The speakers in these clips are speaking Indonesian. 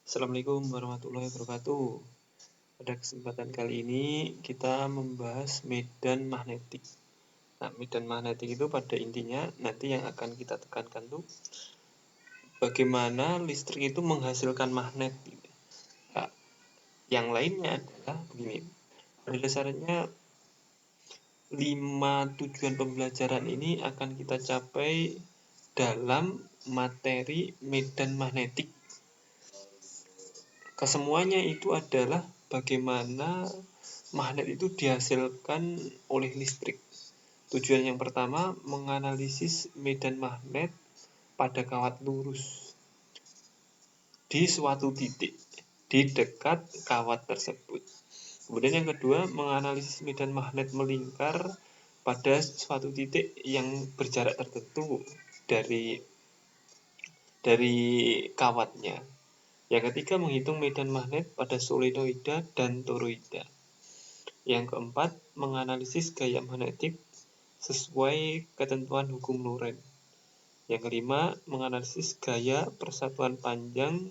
Assalamualaikum warahmatullahi wabarakatuh. Pada kesempatan kali ini kita membahas medan magnetik. Nah, medan magnetik itu pada intinya nanti yang akan kita tekankan tuh bagaimana listrik itu menghasilkan magnet. Nah, yang lainnya adalah begini. Pada dasarnya 5 tujuan pembelajaran ini akan kita capai dalam materi medan magnetik. Kesemuanya itu adalah bagaimana magnet itu dihasilkan oleh listrik. Tujuan yang pertama, menganalisis medan magnet pada kawat lurus di suatu titik di dekat kawat tersebut. Kemudian yang kedua, menganalisis medan magnet melingkar pada suatu titik yang berjarak tertentu dari kawatnya. Yang ketiga, menghitung medan magnet pada solenoida dan toroida. Yang keempat, menganalisis gaya magnetik sesuai ketentuan hukum Lorentz. Yang kelima, menganalisis gaya persatuan panjang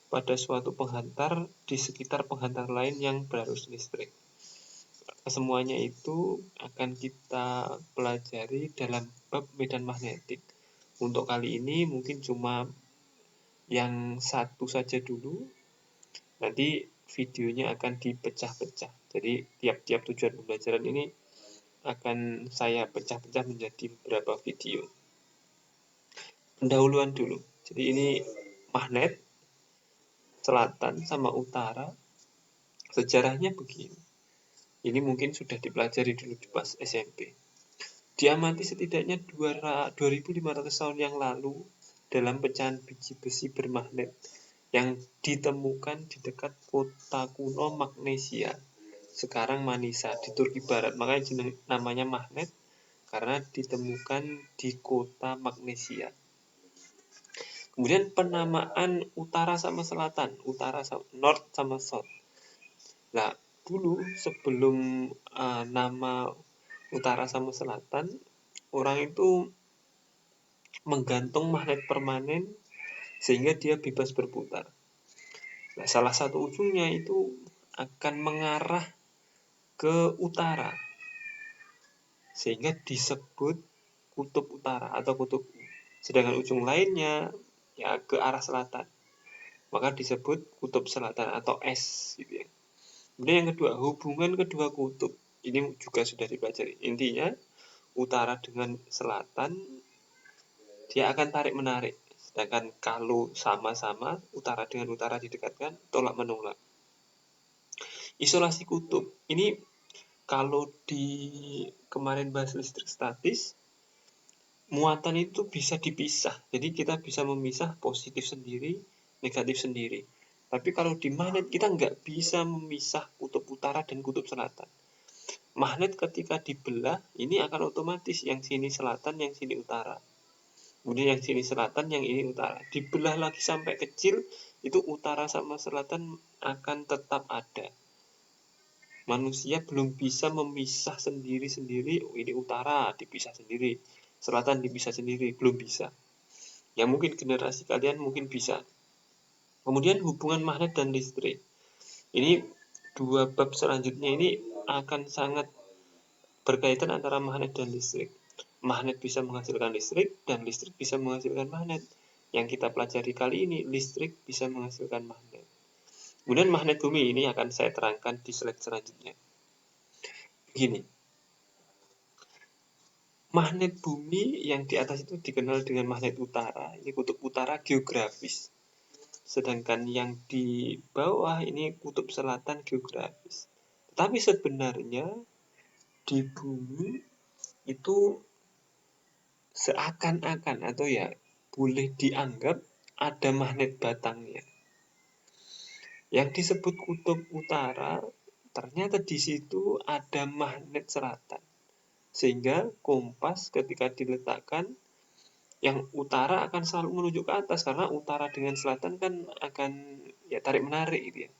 pada suatu penghantar di sekitar penghantar lain yang berarus listrik. Semuanya itu akan kita pelajari dalam bab medan magnetik. Untuk kali ini mungkin cuma yang satu saja dulu. Nanti videonya akan dipecah-pecah. Jadi tiap-tiap tujuan pembelajaran ini akan saya pecah-pecah menjadi beberapa video. Pendahuluan dulu. Jadi ini magnet selatan sama utara. Sejarahnya begini. Ini mungkin sudah dipelajari dulu di pas SMP. Diamati setidaknya 2500 tahun yang lalu dalam pecahan biji besi bermagnet yang ditemukan di dekat kota kuno Magnesia, sekarang Manisa, di Turki Barat. Makanya namanya magnet karena ditemukan di kota Magnesia. Kemudian penamaan utara sama selatan, north sama south. Nah, dulu sebelum nama utara sama selatan, orang itu menggantung magnet permanen sehingga dia bebas berputar. Nah, salah satu ujungnya itu akan mengarah ke utara, sehingga disebut kutub utara atau kutub U. Sedangkan ujung lainnya ya ke arah selatan, maka disebut kutub selatan atau S gitu ya. Kemudian yang kedua, hubungan kedua kutub ini juga sudah dipelajari. Intinya utara dengan selatan dia akan tarik menarik. Sedangkan kalau sama-sama utara dengan utara didekatkan, tolak menolak. Isolasi kutub ini kalau di kemarin bahas listrik statis, muatan itu bisa dipisah. Jadi kita bisa memisah positif sendiri, negatif sendiri. Tapi kalau di magnet kita nggak bisa memisah kutub utara dan kutub selatan. Magnet ketika dibelah, ini akan otomatis yang sini selatan, yang sini utara. Kemudian yang sini selatan, yang ini utara. Dibelah lagi sampai kecil, itu utara sama selatan akan tetap ada. Manusia belum bisa memisah sendiri-sendiri, oh ini utara dipisah sendiri, selatan dipisah sendiri, belum bisa. Ya mungkin generasi kalian mungkin bisa. Kemudian hubungan magnet dan listrik. Ini dua bab selanjutnya ini akan sangat berkaitan antara magnet dan listrik. Magnet bisa menghasilkan listrik dan listrik bisa menghasilkan magnet. Yang kita pelajari kali ini, listrik bisa menghasilkan magnet. Kemudian magnet bumi ini akan saya terangkan di slide selanjutnya. Begini, magnet bumi yang di atas itu dikenal dengan magnet utara. Ini kutub utara geografis. Sedangkan yang di bawah ini kutub selatan geografis. Tetapi sebenarnya di bumi itu seakan-akan atau ya boleh dianggap ada magnet batangnya. Yang disebut kutub utara, ternyata di situ ada magnet selatan. Sehingga kompas ketika diletakkan, yang utara akan selalu menunjuk ke atas karena utara dengan selatan kan akan ya tarik menarik gitu ya.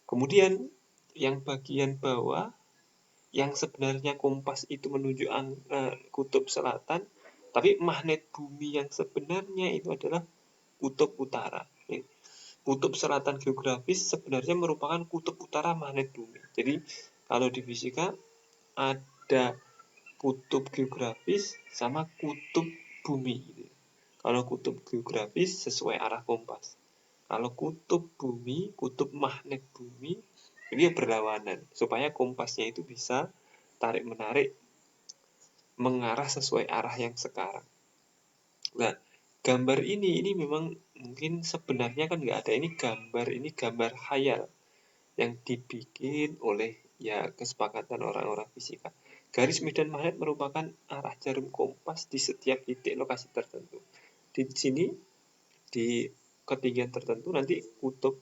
Kemudian yang bagian bawah yang sebenarnya kompas itu menuju kutub selatan, tapi magnet bumi yang sebenarnya itu adalah kutub utara. Kutub selatan geografis sebenarnya merupakan kutub utara magnet bumi. Jadi kalau di fisika ada kutub geografis sama kutub bumi. Kalau kutub geografis sesuai arah kompas. Kalau kutub bumi, kutub magnet bumi, ini berlawanan supaya kompasnya itu bisa tarik menarik mengarah sesuai arah yang sekarang. Nah, gambar ini memang mungkin sebenarnya kan nggak ada, ini gambar khayal yang dibikin oleh ya kesepakatan orang-orang fisika. Garis medan magnet merupakan arah jarum kompas di setiap titik lokasi tertentu. Di sini di ketinggian tertentu nanti kutub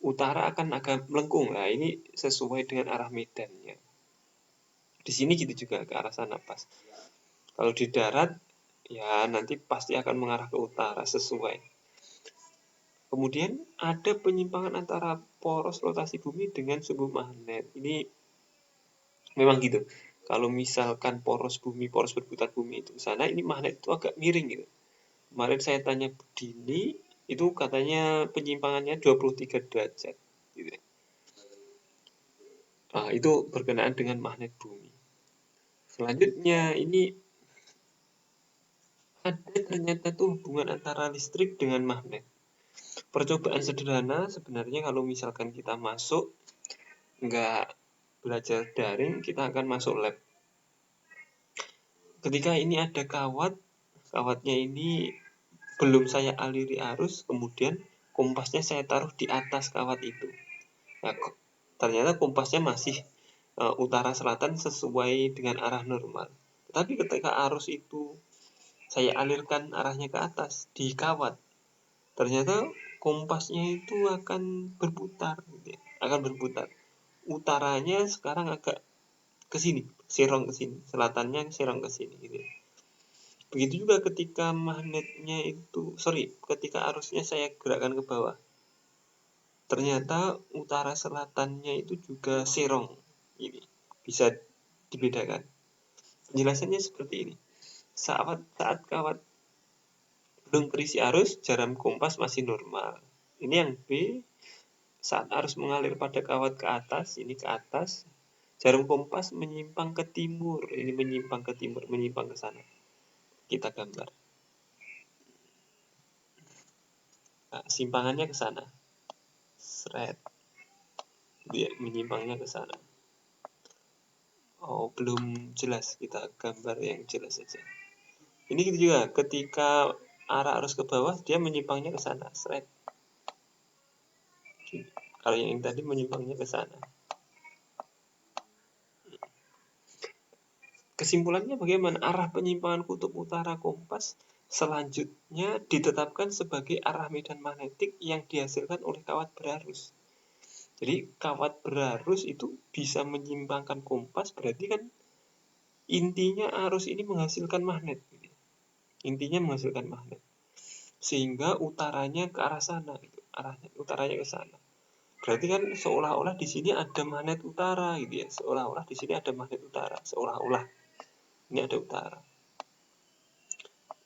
utara akan agak melengkung. Nah, ini sesuai dengan arah medannya. Di sini gitu juga ke arah sana pas. Kalau di darat ya nanti pasti akan mengarah ke utara sesuai. Kemudian ada penyimpangan antara poros rotasi bumi dengan suhu magnet. Ini memang gitu. Kalau misalkan poros berputar bumi itu sana, ini magnet itu agak miring gitu. Kemarin saya tanya Budini, itu katanya penyimpangannya 23 derajat. Gitu. Nah, itu berkenaan dengan magnet bumi. Selanjutnya, ini ada ternyata tuh hubungan antara listrik dengan magnet. Percobaan sederhana sebenarnya kalau misalkan kita masuk, nggak belajar daring, kita akan masuk lab. Ketika ini ada kawatnya ini belum saya aliri arus, kemudian kompasnya saya taruh di atas kawat itu. Nah, ternyata kompasnya masih utara selatan sesuai dengan arah normal. Tetapi ketika arus itu saya alirkan arahnya ke atas di kawat, ternyata kompasnya itu akan berputar, gitu ya. Akan berputar. Utaranya sekarang agak ke sini, serong ke sini, selatannya serong ke sini, gitu ya. Begitu juga ketika ketika arusnya saya gerakkan ke bawah, ternyata utara selatannya itu juga serong. Ini bisa dibedakan. Penjelasannya seperti ini. Saat kawat belum terisi arus, jarum kompas masih normal. Ini yang B, saat arus mengalir pada kawat ke atas, ini ke atas, jarum kompas menyimpang ke timur, ini menyimpang ke timur, menyimpang ke sana. Kita gambar. Nah, simpangannya ke sana. Seret. Dia menyimpangnya ke sana. Oh, belum jelas, kita gambar yang jelas saja. Ini gitu juga, ketika arah arus ke bawah, dia menyimpangnya ke sana. Seret. Kalau yang tadi menyimpangnya ke sana. Kesimpulannya bagaimana? Arah penyimpangan kutub utara kompas selanjutnya ditetapkan sebagai arah medan magnetik yang dihasilkan oleh kawat berarus. Jadi kawat berarus itu bisa menyimpangkan kompas, berarti kan intinya arus ini menghasilkan magnet. Intinya menghasilkan magnet. Sehingga utaranya ke arah sana, utaranya ke sana. Berarti kan seolah-olah di sini ada magnet utara gitu ya. Seolah-olah di sini ada magnet utara, seolah-olah. Ini ada utara.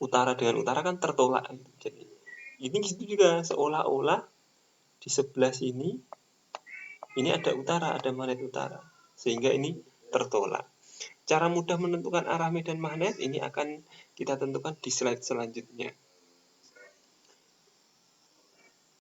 Utara dengan utara kan tertolak. Jadi ini gitu juga, seolah-olah di sebelah sini ini ada utara, ada magnet utara. Sehingga ini tertolak. Cara mudah menentukan arah medan magnet ini akan kita tentukan di slide selanjutnya.